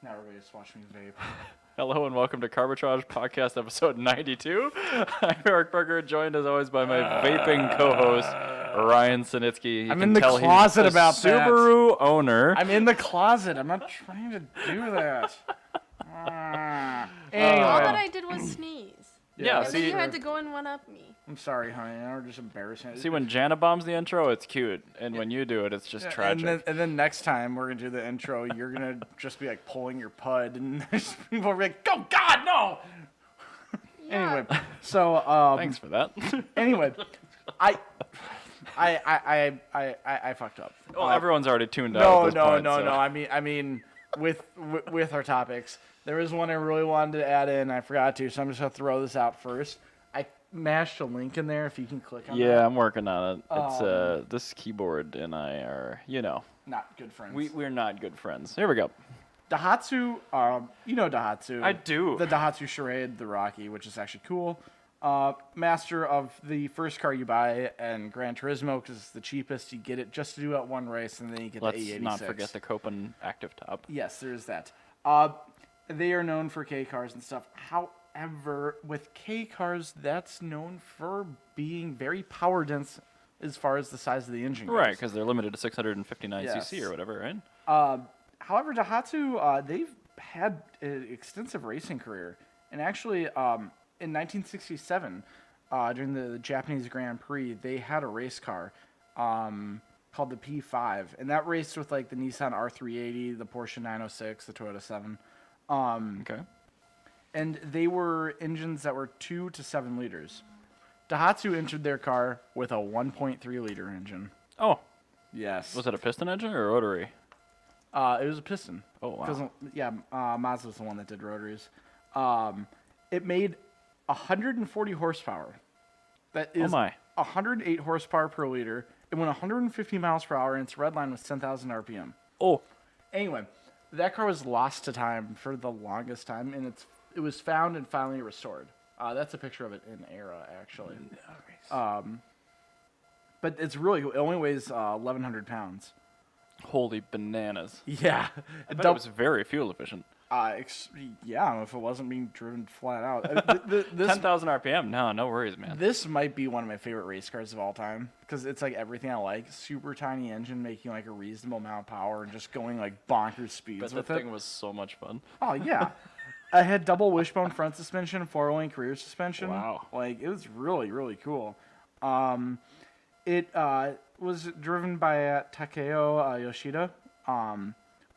Now everybody's watching me vape. Hello and welcome to Carbitrage Podcast episode 92. I'm Eric Berger, joined as always by my vaping co-host, Ryan Sinitsky. I'm in the closet about that. Subaru owner. I'm in the closet. I'm not trying to do that. Anyway. All that I did was sneeze. Yeah, And then see, you had to go and one-up me. I'm sorry, honey. Now we're just embarrassing. see when Jana bombs the intro, it's cute. And when you do it, it's just tragic. And then next time we're going to do the intro, you're going to just be like pulling your pud. And people will be like, oh, God, no. Yeah. Anyway, so. Thanks for that. Anyway, I fucked up. Well, everyone's already tuned out. No. I mean, with our topics, there was one I really wanted to add in. I forgot to, so I'm just gonna throw this out first. I mashed a link in there. If you can click on. Yeah, that. I'm working on it. It's this keyboard and I are, Not good friends. we're not good friends. Here we go. Dihatsu, you know Dihatsu. I do. The Dihatsu Charade, the Rocky, which is actually cool. Master of the first car you buy and Gran Turismo, because it's the cheapest. You get it just to do at one race, and then you get Let's the A86. not forget the Copen Active Top. Yes, there is that. They are known for K cars and stuff. However, with K cars, that's known for being very power dense as far as the size of the engine goes. Right, because they're limited to 659 Yes. cc or whatever, right? However, Dihatsu, they've had an extensive racing career. And actually, in 1967, during the Japanese Grand Prix, they had a race car called the P5. And that raced with like the Nissan R380, the Porsche 906, the Toyota 7. Okay. And they were engines that were 2 to 7 liters. Dihatsu entered their car with a 1.3 liter engine. Oh, Yes. was it a piston engine or rotary? It was a piston. Oh, wow. 'Cause, Mazda's the one that did rotaries. It made 140 horsepower. That is 108 horsepower per liter. It went 150 miles per hour, and its red line was 10,000 RPM. Oh, Anyway, that car was lost to time for the longest time, and it was found and finally restored. That's a picture of it in Era, actually. But it's really cool. It only weighs 1,100 pounds. holy bananas. Yeah. I bet it was very fuel efficient. Yeah, if it wasn't being driven flat out. This 10,000 RPM? No worries, man. This might be one of my favorite race cars of all time because it's like everything I like. Super tiny engine making like a reasonable amount of power and just going like bonkers speeds But with the it. thing was so much fun. Oh, yeah. I had double wishbone front suspension, 4-link rear suspension. Wow. Like, it was really, really cool. It was driven by Takeo Yoshida.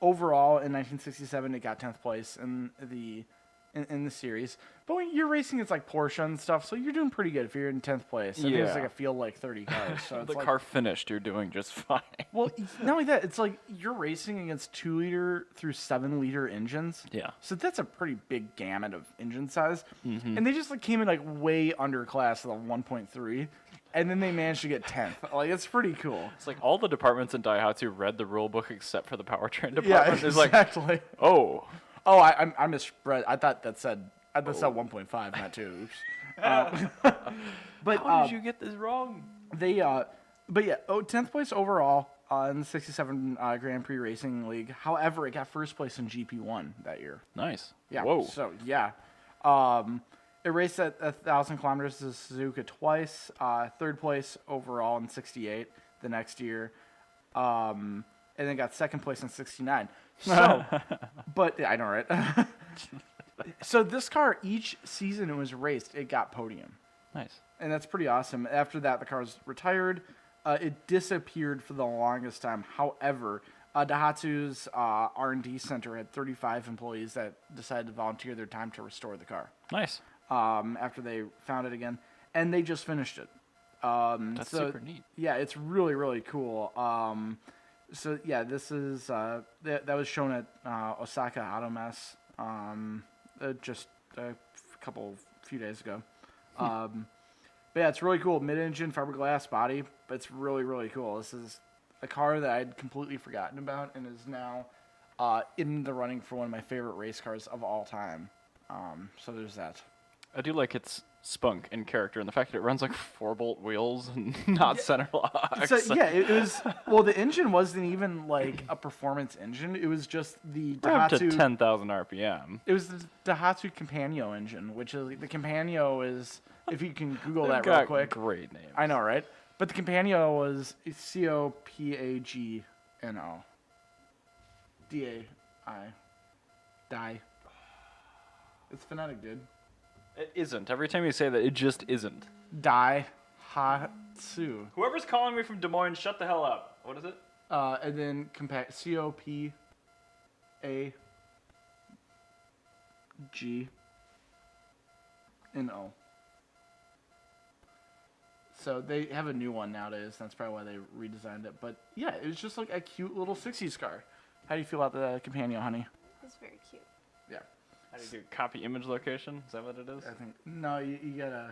Overall, in 1967, it got 10th place in the series. But when you're racing, it's like Porsche and stuff, so you're doing pretty good if you're in 10th place. I think it's Yeah. like a field like 30 cars. So it's The like, car finished, you're doing just fine. well, not only that, it's like you're racing against 2-liter through 7-liter engines. Yeah. So that's a pretty big gamut of engine size. And they just like came in like way underclass with a 1.3. And then they managed to get 10th. Like, it's pretty cool. It's like all the departments in Daihatsu read the rule book except for the powertrain department. Yeah, It's like, exactly. oh. Oh, I misread. I thought that said 1.5, not 2. Oops. But How did you get this wrong? they, but yeah, 10th place overall in the 67 Grand Prix Racing League. However, it got first place in GP1 that year. Nice. Yeah. Whoa. So yeah, it raced at 1,000 kilometers to Suzuka twice. Third place overall in '68 the next year, and then got second place in '69. So, but yeah, I know, right? So this car, each season it was raced, it got podium, Nice. and that's pretty awesome. After that, the car was retired. It disappeared for the longest time. However, Daihatsu's R&D center had 35 employees that decided to volunteer their time to restore the car. Nice. After they found it again, and they just finished it. That's so, super neat. Yeah, it's really, really cool. So yeah, this is that was shown at Osaka Auto Mess just a few days ago. But yeah, it's really cool. Mid-engine fiberglass body, but it's really, really cool. This is a car that I'd completely forgotten about and is now in the running for one of my favorite race cars of all time. So there's that. I do like its spunk and character, and the fact that it runs like 4-bolt wheels and not center locks. So yeah, it was. Well, the engine wasn't even like a performance engine. It was just the We're up to Dihatsu. 10,000 RPM. It was the Dihatsu Campanio engine, which is the Campanio is. If you can Google They've that real got quick. Great names. I know, right? But the Campanio was Copagno. Dai. Die. It's phonetic, dude. It isn't. Every time you say that, it just isn't. Daihatsu. Whoever's calling me from Des Moines, shut the hell up. What is it? And then Copagno. So they have a new one nowadays. That's probably why they redesigned it. But yeah, it was just like a cute little 60s car. How do you feel about the Campanio, honey? It's very cute. Yeah. How do you do copy image location? Is that what it is? I think no, you gotta.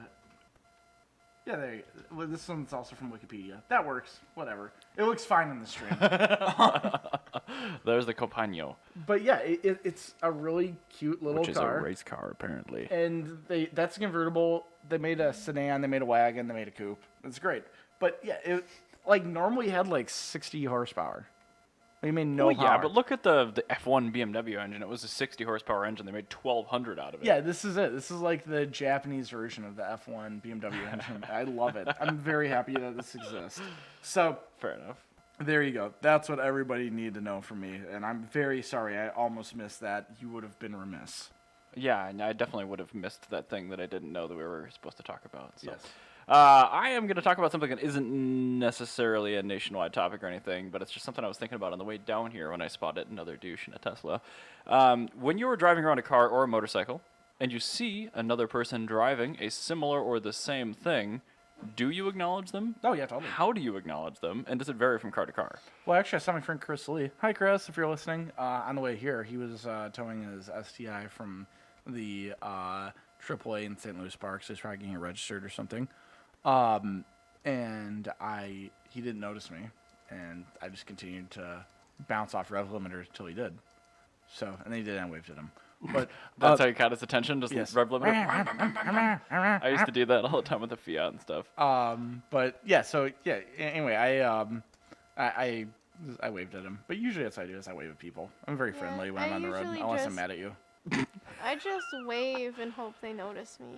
Yeah, there you go. Well, this one's also from Wikipedia. That works. Whatever. It looks fine in the stream. There's the Copagno, But yeah, it's a really cute little which is car. a race car, apparently. And that's a convertible. They made a sedan. They made a wagon. They made a coupe. It's great. But yeah, it like normally had like 60 horsepower. They made no Well, yeah, power. but look at the F1 BMW engine. It was a 60 horsepower engine. They made 1,200 out of it. Yeah, this is it. This is like the Japanese version of the F1 BMW engine. I love it. I'm very happy that this exists. So Fair enough. there you go. That's what everybody needed to know from me. And I'm very sorry. I almost missed that. You would have been remiss. Yeah, and I definitely would have missed that thing that I didn't know that we were supposed to talk about. So. Yes. I am going to talk about something that isn't necessarily a nationwide topic or anything, but it's just something I was thinking about on the way down here when I spotted another douche in a Tesla. When you are driving around a car or a motorcycle and you see another person driving a similar or the same thing, do you acknowledge them? Oh, yeah, totally. How do you acknowledge them? And does it vary from car to car? Well, actually, I saw my friend Chris Lee. Hi, Chris, if you're listening. On the way here, he was towing his STI from the AAA in St. Louis Park, so he's probably getting it registered or something. And he didn't notice me, and I just continued to bounce off rev limiter until he did. So, and then he did, and I waved at him. But That's how you caught his attention, just yes. rev limiter? I used to do that all the time with the Fiat and stuff. But yeah, so yeah. Anyway, I waved at him, but usually that's what I do is I wave at people. I'm very Yeah, friendly when I I'm on the road, usually unless I'm just- mad at you. I just wave and hope they notice me.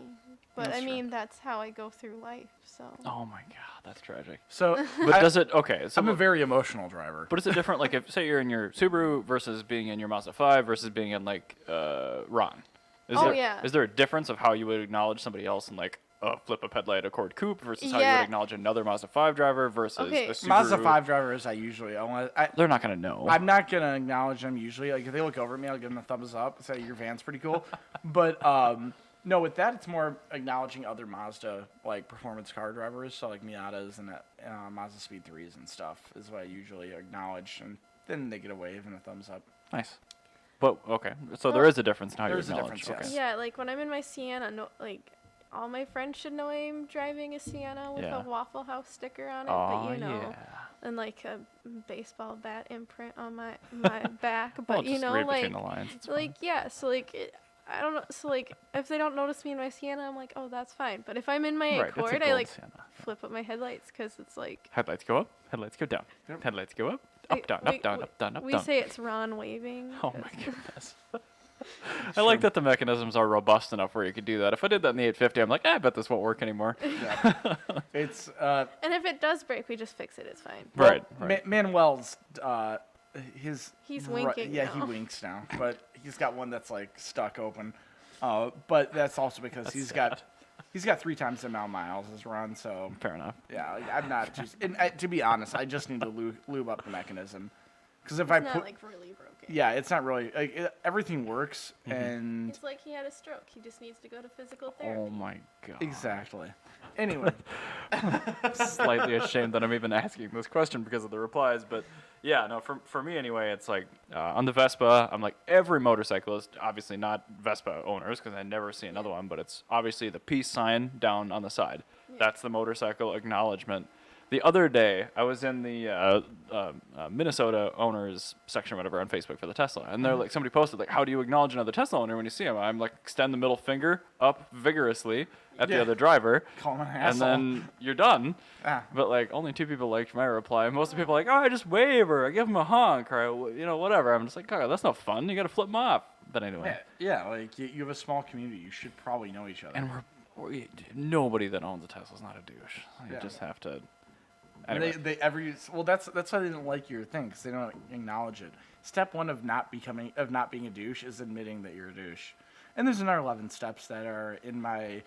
But That's I true. mean, that's how I go through life, so. Oh my god, that's tragic. So, But does it, okay, so I'm a very emotional driver. But is it different, like, if, say, you're in your Subaru versus being in your Mazda 5 versus being in, like, Ron? Oh, yeah. Is there a difference of how you would acknowledge somebody else in, like, a flip-up headlight Accord Coupe versus how you Yeah. would acknowledge another Mazda 5 driver versus Okay. a Subaru? Mazda 5 drivers, I usually, They're not going to know. I'm not going to acknowledge them usually. Like, if they look over at me, I'll give them a thumbs up, say, your van's pretty cool. But, no, with that, it's more acknowledging other Mazda, like, performance car drivers. So, like, Miatas and Mazda Speed 3s and stuff is what I usually acknowledge. And then they get a wave and a thumbs up. Nice. But, okay, so there Well, is a difference in how you there is a acknowledge. difference, Okay. yes. Yeah, like when I'm in my Sienna, no, like all my friends should know I'm driving a Sienna with Yeah. a Waffle House sticker on it, Oh, but you know, yeah. and like a baseball bat imprint on my back, but Well, you just know, read like between the lines. It's like yeah, so like I don't know, so like if they don't notice me in my Sienna, I'm like, oh, that's fine. But if I'm in my Right, it's a Accord, I gold like Sienna. flip up my headlights because it's like Headlights go up, headlights go down. Yep. Headlights go up, we- up, down, we- up, down, we- up, down, up, we down. say it's Ron waving. Oh 'cause- my goodness. I like that the mechanisms are robust enough where you could do that. If I did that in the 850, I'm like, I bet this won't work anymore. Yeah. It's, And if it does break, we just fix it. It's fine. Right, well, right. Manuel's, He's winking Yeah, he now. winks now. But he's got one that's, like, stuck open. But that's also because That's he's sad. got 3 times the amount of miles as Ron, so Fair enough. yeah, like, I'm not just. And to be honest, I just need to lube up the mechanism, because if It's I not put, like really broken. yeah, it's not really like everything works, and It's like he had a stroke. He just needs to go to physical therapy. Oh my god. exactly. Anyway, Slightly ashamed that I'm even asking this question because of the replies, but yeah, no, for me anyway, it's like on the Vespa, I'm like every motorcyclist, obviously not Vespa owners because I never see another one, but it's obviously the peace sign down on the side. Yeah. That's the motorcycle acknowledgement. The other day, I was in the Minnesota owners section or whatever on Facebook for the Tesla, and they're like, somebody posted like, "How do you acknowledge another Tesla owner when you see him?" I'm like, extend the middle finger up vigorously at the Yeah. other driver, Call him an and asshole. then you're done. Ah. But like, only 2 people liked my reply. Most of the people are like, "Oh, I just wave or I give him a honk or whatever." I'm just like, "Oh, that's not fun. You got to flip them off." But anyway, Yeah, like you have a small community. You should probably know each other. and nobody that owns a Tesla is not a douche. You Yeah. just have to. And Anyway. well, that's why they didn't like your thing, because they don't acknowledge it. Step one of not being a douche is admitting that you're a douche. And there's another 11 steps that are in my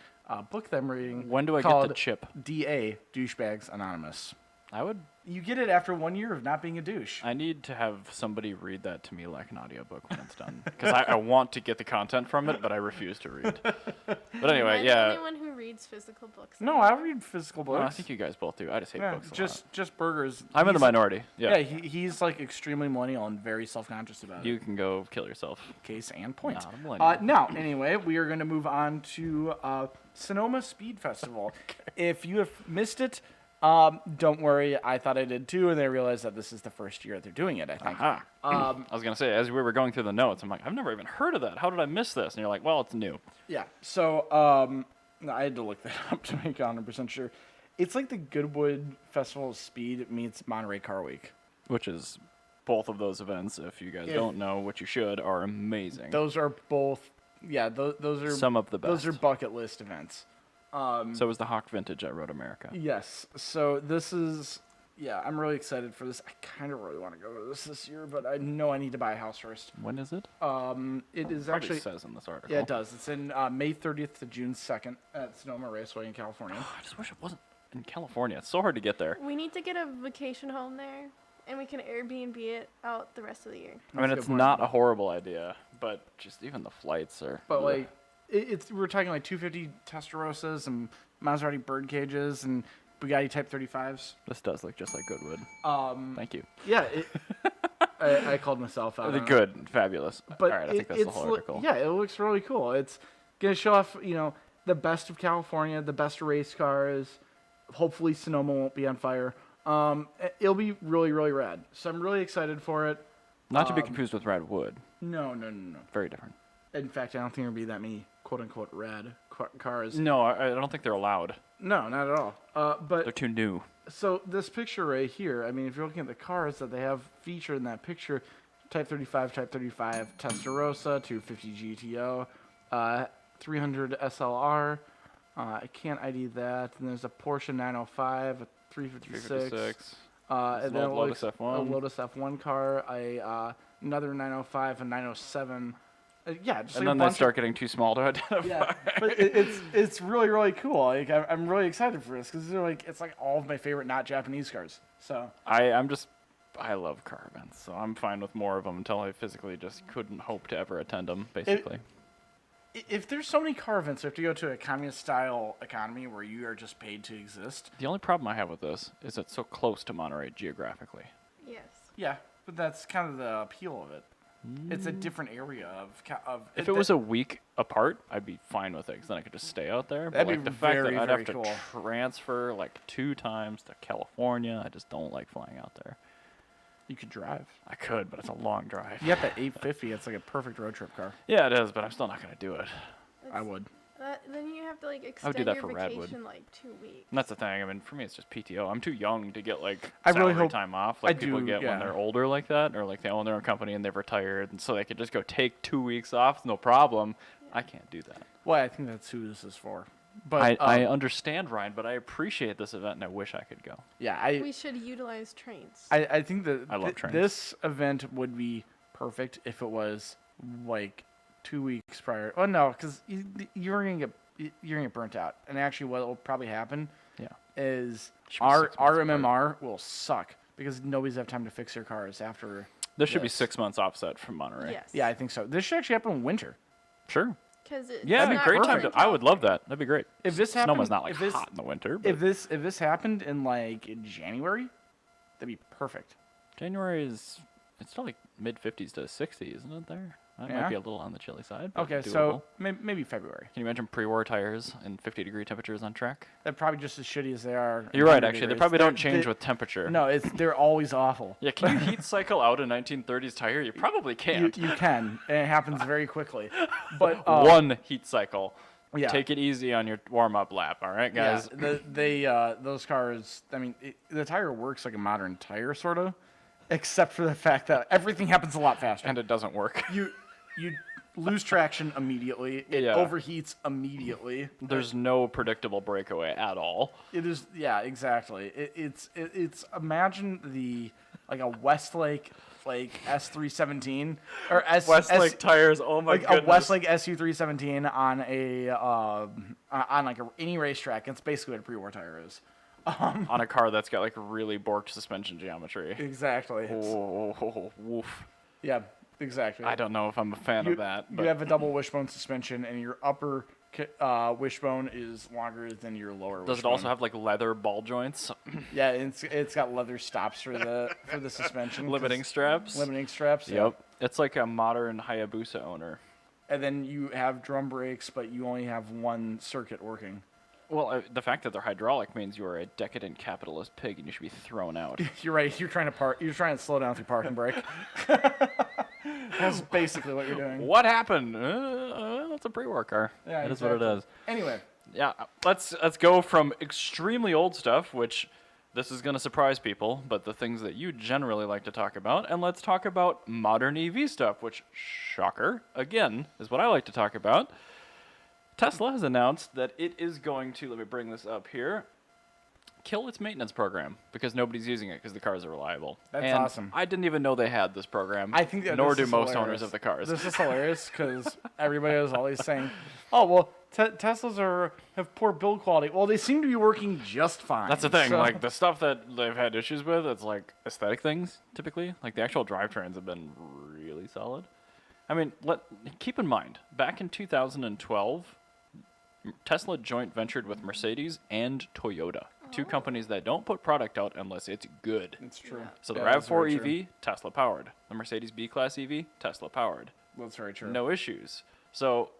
book that I'm reading. When do I get called the chip? DA, Douchebags Anonymous. I would. You get it after 1 year of not being a douche. I need to have somebody read that to me like an audiobook when it's done. Because I want to get the content from it, but I refuse to read. But anyway, Am I yeah. the only one who reads physical books? No, I read physical books. Well, I think you guys both do. I just hate yeah, books a lot. just burgers. I'm in the He's- minority. Yeah. Yeah, he's like extremely millennial and very self-conscious about You it. can go kill yourself. Case and point. Not a millennial. Now, anyway, we are going to move on to Sonoma Speed Festival. If you have missed it, don't worry. I thought I did too, and I realized that this is the first year they're doing it, I think. Aha. I was going to say, as we were going through the notes, I'm like, I've never even heard of that. How did I miss this? And you're like, well, it's new. Yeah, so I had to look that up to make 100% sure. It's like the Goodwood Festival of Speed meets Monterey Car Week. Which is both of those events, if you guys If- don't know, what you should, are amazing. Those are both, yeah, those are Some of the best. Those are bucket list events. So was the Hawk Vintage at Road America. Yes. So this is, yeah, I'm really excited for this. I kind of really want to go to this year, but I know I need to buy a house first. When is it? It is Probably actually, says in this article. yeah, it does. It's in May 30th to June 2nd at Sonoma Raceway in California. I just wish it wasn't in California. It's so hard to get there. We need to get a vacation home there, and we can Airbnb it out the rest of the year. I mean, That's a it's good point. not a horrible idea, but just even the flights are. But like, we're talking like 250 Testarossas and Maserati bird cages and Bugatti Type 35s. This does look just like Goodwood. Thank you. Yeah, I called myself out. on it. Good, fabulous. But all right, I think that's the whole article. Yeah, it looks really cool. It's gonna show off, the best of California, the best race cars. Hopefully, Sonoma won't be on fire. It'll be really, really rad. So I'm really excited for it. Not to be confused with Radwood. No. Very different. In fact, I don't think there'll be that many quote unquote rad cars. No, I don't think they're allowed. No, not at all. They're But too new. so this picture right here, I mean, if you're looking at the cars that they have featured in that picture, Type 35 Testarossa, 250 GTO, 300 SLR. I can't ID that. And there's a Porsche 905, a 356. 356. And then it Lotus looks F1. a Lotus F1 car, another 905, a 907. Yeah, just And like then a they bunch start getting too small to identify. yeah, but it's really, really cool. Like I'm really excited for this because it's like all of my favorite not Japanese cars. So I love car events, so I'm fine with more of them until I physically just couldn't hope to ever attend them, basically. if there's so many car events, you have to go to a communist style economy where you are just paid to exist. The only problem I have with this is it's so close to Monterey geographically. Yes. Yeah, but that's kind of the appeal of it. It's a different area of. If it was a week apart, I'd be fine with it, because then I could just stay out there. But That'd like be the fact very, that I'd very have to cool. transfer like 2 times to California, I just don't like flying out there. you could drive. I could, but it's a long drive. You got that 850. It's like a perfect road trip car. Yeah, it is, but I'm still not going to do it. I would. Then you have to like would extend do that your for Radwood. vacation like 2 weeks. And that's the thing. I mean, for me, it's just PTO. I'm too young to get like I really salary hope- time off I like people do, get yeah. when they're older like that, or like they own their own company and they've retired, and so they could just go take 2 weeks off, no problem. I can't do that. Well, I think that's who this is for. But I understand, Ryan, but I appreciate this event, and I wish I could go. yeah, We should utilize trains. I think that I love trains. this event would be perfect if it was like 2 weeks prior. Oh no, because you're gonna get burnt out. And actually, what will probably happen Yeah. is Should be our 6 months apart. MMR will suck because nobody's have time to fix their cars after. There should be this. 6 months offset from Monterey. Yes. Yeah, I think so. This should actually happen in winter. Sure. Because Yeah, it'd be not great time perfect. to. I would love that. That'd be great. If this happened, Sonoma's not like if this, hot in the winter, but if this happened in like in January, that'd be perfect. January is. It's still like mid 50s to 60, isn't it? There. That Yeah? might be a little on the chilly side. But Okay, doable. so maybe February. Can you imagine pre-war tires in 50-degree temperatures on track? They're probably just as shitty as they are. You're right, 100 actually. They degrees. probably don't change they- with temperature. No, they're always awful. Yeah, can you heat cycle out a 1930s tire? You probably can't. You can, and it happens very quickly. But One heat cycle. Yeah. Take it easy on your warm-up lap, all right, guys? Yeah, those cars. I mean, the tire works like a modern tire, sort of, except for the fact that everything happens a lot faster. And it doesn't work. You lose traction immediately. It Yeah. overheats immediately. There's no predictable breakaway at all. It is, yeah, exactly. It's imagine like a Westlake like S317 or Westlake tires, oh my like goodness. a Westlake SU317 on any racetrack. It's basically what a pre-war tire is. On a car that's got like really borked suspension geometry. Exactly. Oh, woof. Yeah, exactly. I don't know if I'm a fan of that. You But have a double wishbone suspension, and your upper wishbone is longer than your lower. does it also have like leather ball joints? Yeah, it's got leather stops for the suspension. Limiting straps? Limiting straps. Yeah. Yep. It's like a modern Hayabusa owner. And then you have drum brakes, but you only have one circuit working. Well, the fact that they're hydraulic means you are a decadent capitalist pig and you should be thrown out. You're right. You're trying to slow down through parking brake. That's basically what you're doing. What happened? It's a pre-war car. Yeah, That is what it exactly. is. Anyway, Yeah, let's go from extremely old stuff, which this is going to surprise people, but the things that you generally like to talk about, and let's talk about modern EV stuff, which, shocker, again, is what I like to talk about. Tesla has announced that it is going to, let me bring this up here, kill its maintenance program because nobody's using it because the cars are reliable. That's And awesome. I didn't even know they had this program. I think that nor this do is most hilarious. owners of the cars. This is hilarious because everybody is always saying, "Oh well, Teslas have poor build quality." Well, they seem to be working just fine. That's the thing. So- Like the stuff that they've had issues with, it's like aesthetic things typically. Like the actual drivetrains have been really solid. I mean, keep in mind, back in 2012, Tesla joint ventured with Mercedes and Toyota, two companies that don't put product out unless it's good. It's true. So the Yeah, that's RAV4 very EV, true. Tesla powered. The Mercedes B-Class EV, Tesla powered. That's very true. No issues. So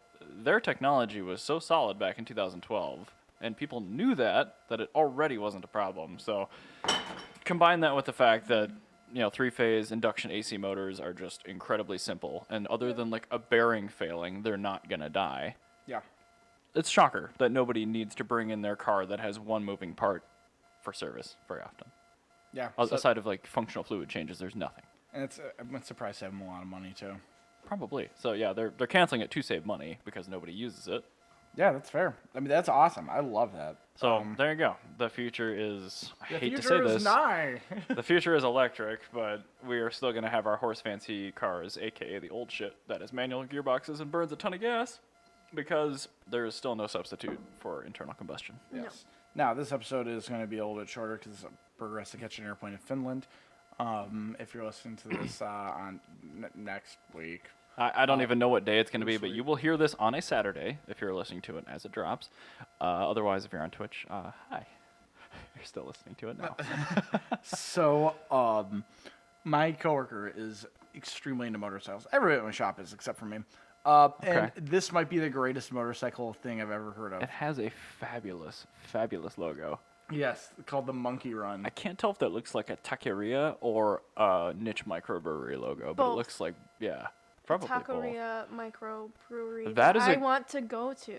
their technology was so solid back in 2012, and people knew that it already wasn't a problem. So combine that with the fact that, you know, three-phase induction AC motors are just incredibly simple, and other than like a bearing failing, they're not gonna die. Yeah. It's shocker that nobody needs to bring in their car that has one moving part for service very often. Yeah. Aside of like functional fluid changes, there's nothing. And I'm surprised they have a lot of money too. Probably. So yeah, they're canceling it to save money because nobody uses it. Yeah, that's fair. I mean, that's awesome. I love that. So there you go. The future is, I The hate to say future is this, nigh. the future is electric, but we are still going to have our horse fancy cars, aka the old shit that has manual gearboxes and burns a ton of gas, because there is still no substitute for internal combustion. Yes. Now, this episode is going to be a little bit shorter because Burger has to catch an airplane in Finland. If you're listening to this on next week. I don't even know what day it's going to be, but you will hear this on a Saturday if you're listening to it as it drops. Otherwise, if you're on Twitch, hi. You're still listening to it now. So, my coworker is extremely into motorcycles. Everybody in my shop is, except for me. And this might be the greatest motorcycle thing I've ever heard of. It has a fabulous, fabulous logo. Yes, called the Monkey Run. I can't tell if that looks like a taqueria or a niche microbrewery logo, but it Both. looks like, yeah, probably both. Taqueria microbrewery. That is I a- want to go to.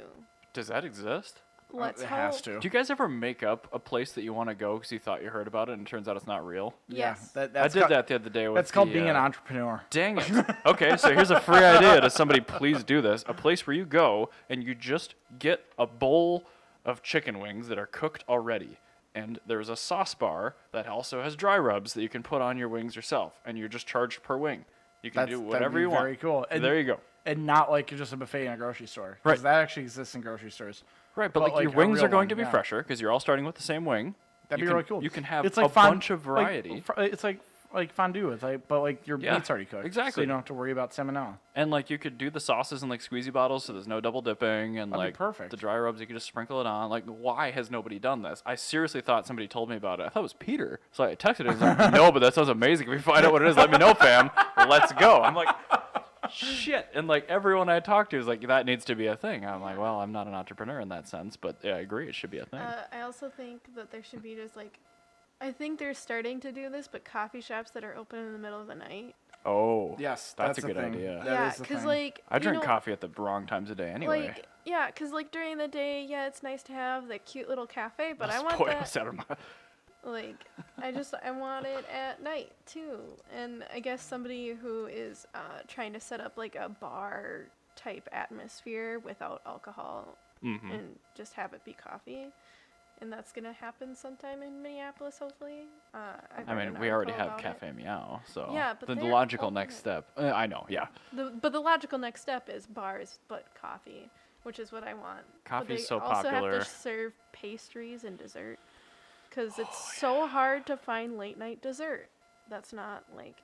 Does that exist? Let's it hope. has to. Do you guys ever make up a place that you want to go because you thought you heard about it and it turns out it's not real? Yes. Yeah, I that's did called- that the other day with That's called the, being an entrepreneur. Dang it. Okay, so here's a free idea to somebody, please do this. A place where you go and you just get a bowl of chicken wings that are cooked already. And there's a sauce bar that also has dry rubs that you can put on your wings yourself. And you're just charged per wing. You can do That'd whatever be you want. very cool. And- There you go. And not like just a buffet in a grocery store. 'Cause Right. that actually exists in grocery stores. Right, but But, like your like, a wings are real going one, to be yeah. fresher because you're all starting with the same wing. That'd You be can- really cool. You can have it's a like bunch of variety. It's like fondue. It's like, but like your Yeah, meat's already cooked. So exactly. you don't have to worry about salmonella. And like you could do the sauces in like squeezy bottles, so there's no double dipping, and That'd be like perfect. the dry rubs you could just sprinkle it on. Like, why has nobody done this? I seriously thought somebody told me about it. I thought it was Peter, so I texted him. Like, no, but that sounds amazing. If you find out what it is, let me know, fam. Let's go. I'm like, shit. And like everyone I talk to is like, that needs to be a thing. I'm like, well, I'm not an entrepreneur in that sense, but yeah, I agree, it should be a thing. I also think that there should be just like, I think they're starting to do this, but coffee shops that are open in the middle of the night. Oh, Yes, that's a the good thing. idea. That Yeah, is the because thing. like I you drink know, coffee at the wrong times of day anyway. Like yeah, because like during the day, yeah, it's nice to have the cute little cafe, but I want Spoils that. out of my- Like, I want it at night too. And I guess somebody who is trying to set up like a bar type atmosphere without alcohol Mhm. and just have it be coffee. And that's gonna happen sometime in Minneapolis, hopefully. I've I read mean, an we already article have about it. Cafe Meow, so Yeah, but the they're logical next open. step. I know, yeah. But the logical next step is bars, but coffee, which is what I want. Coffee's so But they also popular. have to serve pastries and dessert, because it's so hard to find late night dessert. That's not like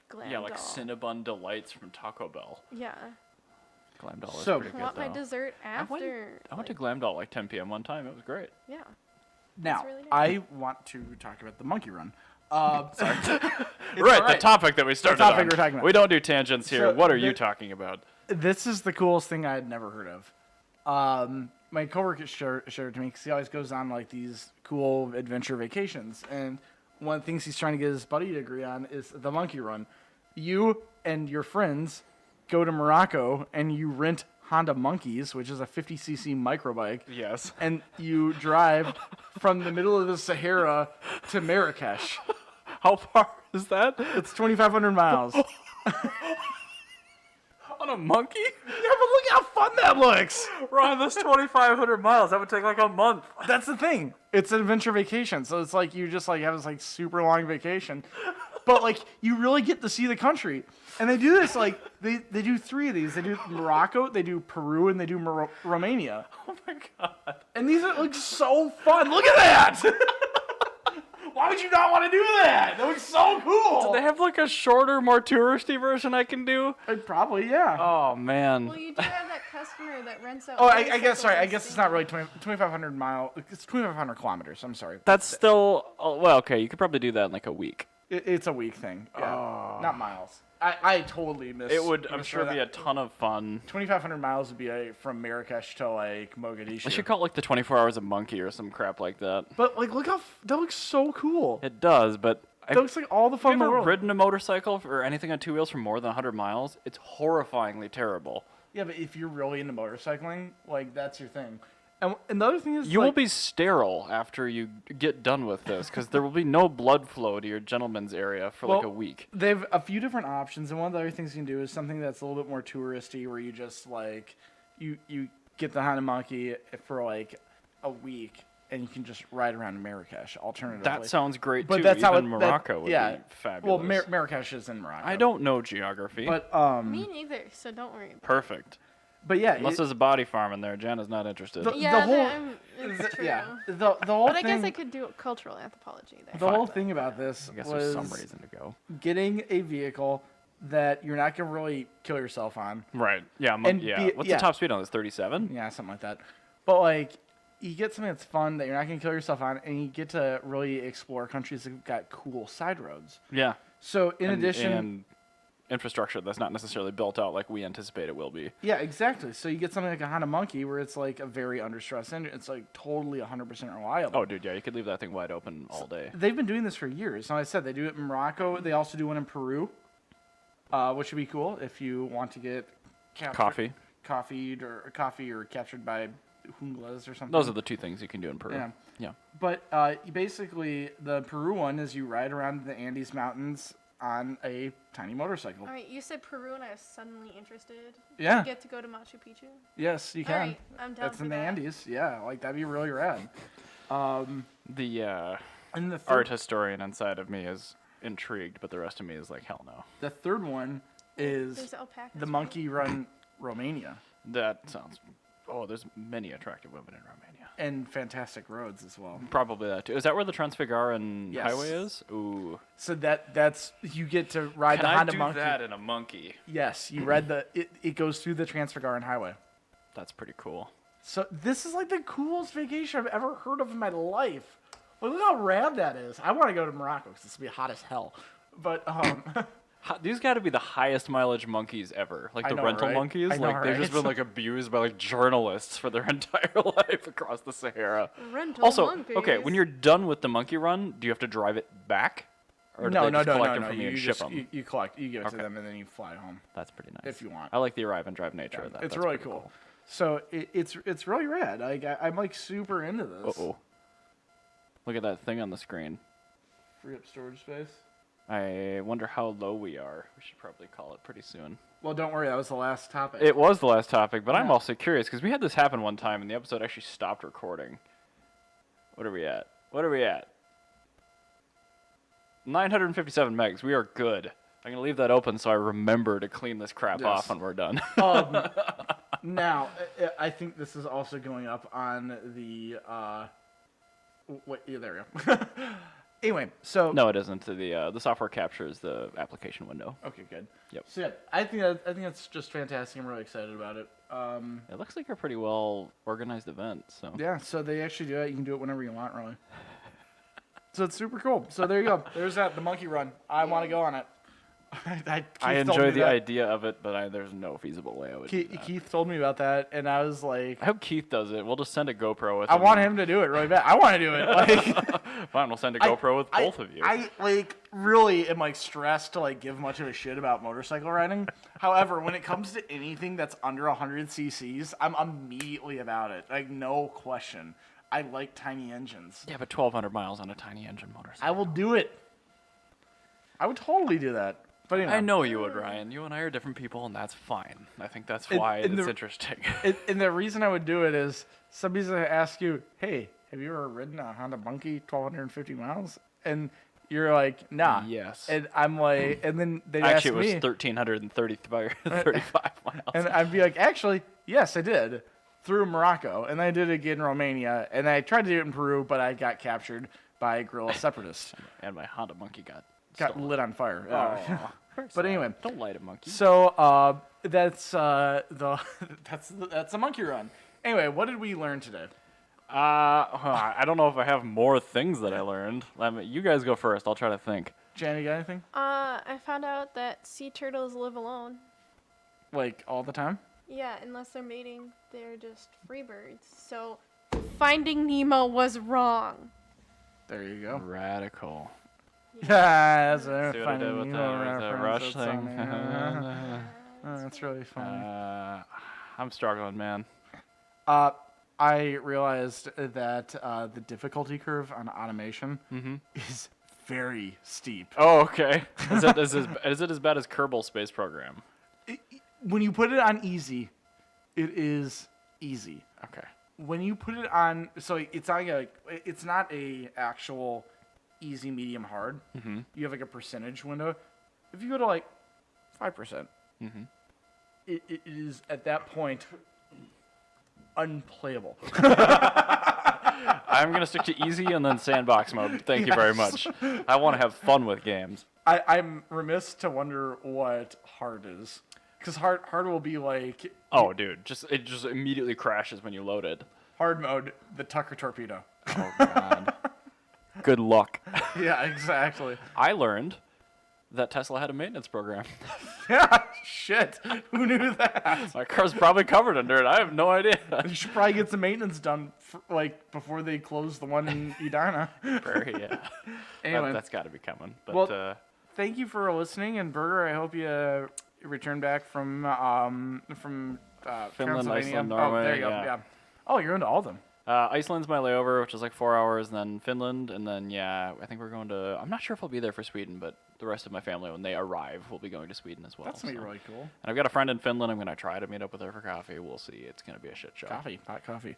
glam Yeah, like doll. Cinnabon Delights from Taco Bell. Yeah, Glam Doll is So- pretty I good want my though. dessert I went, after. I went to like- Glam Doll at like 10 p.m. one time. It was great. Yeah. Now, really nice. I want to talk about the monkey run. Sorry. Right, the topic that we started topic on. we're talking about. We don't do tangents here. So What are you the- talking about? This is the coolest thing I had never heard of. My coworker showed it to me because he always goes on like these cool adventure vacations, and one of the things he's trying to get his buddy to agree on is the monkey run. You and your friends go to Morocco and you rent Honda Monkeys, which is a 50cc microbike, Yes. and you drive from the middle of the Sahara to Marrakesh. How far is that? It's 2,500 miles. On a monkey? Yeah, but look how fun that looks. Ron, that's 2,500 miles. That would take like a month. That's the thing. It's an adventure vacation, so it's like you just like have this like super long vacation, but like you really get to see the country. And they do this like they do 3 of these. They do Morocco, they do Peru, and they do Romania. Oh my god. And these are like so fun. Look at that. Why would you not want to do that? That looks so cool. Do they have like a shorter, more touristy version I can do? Probably, yeah. Oh man. Well, you do have that customer that rents out. Oh, I guess, sorry. I bicycles guess and it's not really 2,500 mile. It's 2,500 kilometers. I'm sorry. That's still well, okay. You could probably do that in like a week. It's a week thing. Yeah. Not miles. I totally miss. It would, I'm miss sure, that. be a ton of fun. 2,500 miles would be from Marrakesh to like Mogadishu. I should call it like the 24 Hours of Monkey or some crap like that. But like, look how that looks so cool. It does, but That looks like all the have fun you in the ever world. ridden a motorcycle or anything on 2 wheels for more than 100 miles? It's horrifyingly terrible. Yeah, but if you're really into motorcycling, like that's your thing. And the other thing is, You like, will be sterile after you get done with this, because there will be no blood flow to your gentleman's area for like a week. They have a few different options, and one of the other things you can do is something that's a little bit more touristy, where you just like you get the Honda Monkey for like a week, and you can just ride around Marrakesh. Alternatively, That sounds great but too. that's how Even it, Morocco would yeah. be fabulous. Well, Marrakesh is in Morocco. I don't know geography. But Me neither, so don't worry. Perfect. yeah, Unless there's a body farm in there, Jen is not interested. The- Yeah, whole- it's true. yeah, the whole But I thing. guess I could do cultural anthropology there. the whole thing about this I guess was there's some reason to go. getting a vehicle that you're not gonna really kill yourself on. Right. Yeah. And yeah. be- What's yeah. the top speed on this? 37? Yeah, something like that. But like, you get something that's fun that you're not gonna kill yourself on, and you get to really explore countries that've got cool side roads. Yeah. So in addition, And infrastructure that's not necessarily built out like we anticipate it will be. yeah, exactly. So you get something like a Honda Monkey, where it's like a very under stress engine. It's like totally 100% reliable. Oh, dude, yeah, you could leave that thing wide open all day. They've been doing this for years. Like I said, they do it in Morocco. They also do one in Peru, which would be cool if you want to get Coffee. coffee or captured by junglas or something. Those are the two things you can do in Peru. Yeah. Yeah. But basically, the Peru one is you ride around the Andes Mountains on a tiny motorcycle. All right, you said Peru, and I was suddenly interested. Yeah. You get to go to Machu Picchu. Yes, you All can. right, I'm down That's for in the that. Andes. Yeah, like that'd be really rad. The And the art historian inside of me is intrigued, but the rest of me is like, hell no. the third one is There's alpacas. the Monkey Run Romania, That sounds. Oh, there's many attractive women in Romania. and fantastic roads as well. Probably that too. Is that where the Transfiguran Yes. highway is? Ooh. So that's you get to ride Can the I Honda do Monkey. that in a monkey? Yes, you ride it goes through the Transfiguran Highway. That's pretty cool. So this is like the coolest vacation I've ever heard of in my life. Look how rad that is. I want to go to Morocco because this will be hot as hell. But These got to be the highest mileage monkeys ever. Like I the know, rental right? monkeys. I know, Like they've just right? been like abused by like journalists for their entire life across the Sahara. Rental Also, monkeys. okay, when you're done with the monkey run, do you have to drive it back? Or do they just collect them from you and ship them? You collect, you give it to Okay. them, and then you fly home That's pretty nice. if you want. I like the arrive and drive nature Yeah, of that. it's That's really pretty cool. So it's really rad. Like I'm like super into this. Uh-oh. Look at that thing on the screen. Free up storage space. I wonder how low we are. We should probably call it pretty soon. Well, don't worry. That was the last topic. It was the last topic, but I'm Yeah. also curious because we had this happen one time and the episode actually stopped recording. What are we at? 957 megs. We are good. I'm going to leave that open so I remember to clean this crap Yes. off when we're done. Now, I think this is also going up on the. Wait, yeah, there we go. Anyway, so. No, it isn't. The software captures the application window. Okay, good. Yep. So yeah, I think that's just fantastic. I'm really excited about it. It looks like a pretty well organized event. So Yeah, so they actually do it. You can do it whenever you want, really. So it's super cool. So there you go. There's that, the monkey run. I want to go on it. I Keith told enjoy me the that. idea of it, but there's no feasible way I would do that. Keith told me about that, and I was like, I hope Keith does it. We'll just send a GoPro with I him. want him to do it really bad. I want to do it. Like, Fine, we'll send a GoPro with both of you. I like really am like stressed to like give much of a shit about motorcycle riding. However, when it comes to anything that's under 100 cc's, I'm immediately about it. Like no question. I like tiny engines. Yeah, but 1,200 miles on a tiny engine motorcycle. I will do it. I would totally do that. But anyway. I know you would, Ryan. You and I are different people, and that's fine. I think that's why and it's the- interesting. And the reason I would do it is somebody's gonna ask you, "Hey, have you ever ridden a Honda Bunky 1,250 miles?" And you're like, "Nah." Yes. And I'm like, and then they Actually, ask it was me, 1,335 miles. and I'd be like, "Actually, yes, I did through Morocco, and I did it again in Romania, and I tried to do it in Peru, but I got captured by guerrilla separatists, And my Honda Monkey got got lit on fire." Oh, But anyway, don't light a monkey. so that's that's a monkey run. Anyway, what did we learn today? I don't know if I have more things that I learned. You guys go first. I'll try to think. Jan, you got anything? I found out that sea turtles live alone. Like all the time? Yeah, unless they're mating, they're just free birds. So, Finding Nemo was wrong. There you go. Radical. Yeah, that's a See what I did with the Rush thing? That's really funny. I'm struggling, man. I realized that the difficulty curve on automation is very steep. Oh, okay. Is it as bad as Kerbal Space Program? When you put it on easy, it is easy. Okay. When you put it on, so it's not a actual easy, medium, hard. Mm-hmm. You have like a percentage window. If you go to like 5%, it is at that point unplayable. I'm going to stick to easy and then sandbox mode. Thank you very much. I want to have fun with games. I'm remiss to wonder what hard is. Because hard will be like Oh, dude. It just immediately crashes when you load it. hard mode, the Tucker torpedo. Oh, God. Good luck. Yeah, exactly. I learned that Tesla had a maintenance program. Yeah, shit. Who knew that? My car's probably covered under it. I have no idea. You should probably get some maintenance done before they close the one in Edina. Yeah. Anyway, That's got to be coming. But well, thank you for listening, and Berger, I hope you return back from Finland, Pennsylvania. Iceland, Norway. Oh, there you go. Yeah. Oh, you're into all of them. Iceland's my layover, which is like 4 hours, and then Finland, and then, I think we're going to... I'm not sure if I'll be there for Sweden, but the rest of my family, when they arrive, will be going to Sweden as well. That's going to be really cool. And I've got a friend in Finland. I'm going to try to meet up with her for coffee. We'll see. It's going to be a shit show. Hot coffee.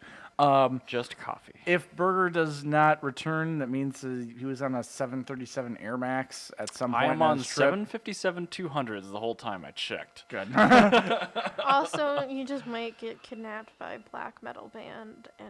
Just coffee. If Berger does not return, that means he was on a 737 Air Max at some point. I am on his trip. 757-200s the whole time I checked. Good. Also, you just might get kidnapped by a black metal band, and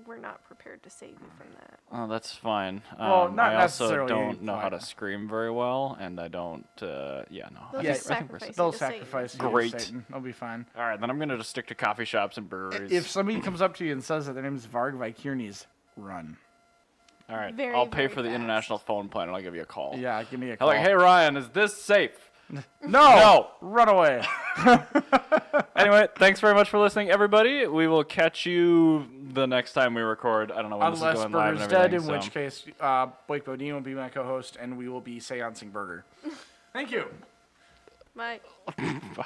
we're not prepared to save you from that. Oh, that's fine. Well, not I also necessarily don't know how to fine. scream very well, and I don't, no. They'll Yeah, just I think we're sacrifice They'll you to Satan. sacrifice you Great. to Satan. They'll be fine. All right, then I'm going to just stick to coffee shops and breweries. If somebody comes up to you and says that their name is Varg Vikirnes, run. All right. Very, I'll pay very for the fast. international phone plan and I'll give you a call. Yeah, give me a I'm call. like, hey Ryan, is this safe? No! Run away. Anyway, thanks very much for listening, everybody. We will catch you the next time we record. I don't know when this is Unless going live and Burger's everything. dead, in so. which case Blake Bodine will be my co-host, and we will be seancing Burger. Thank you. Bye. Bye.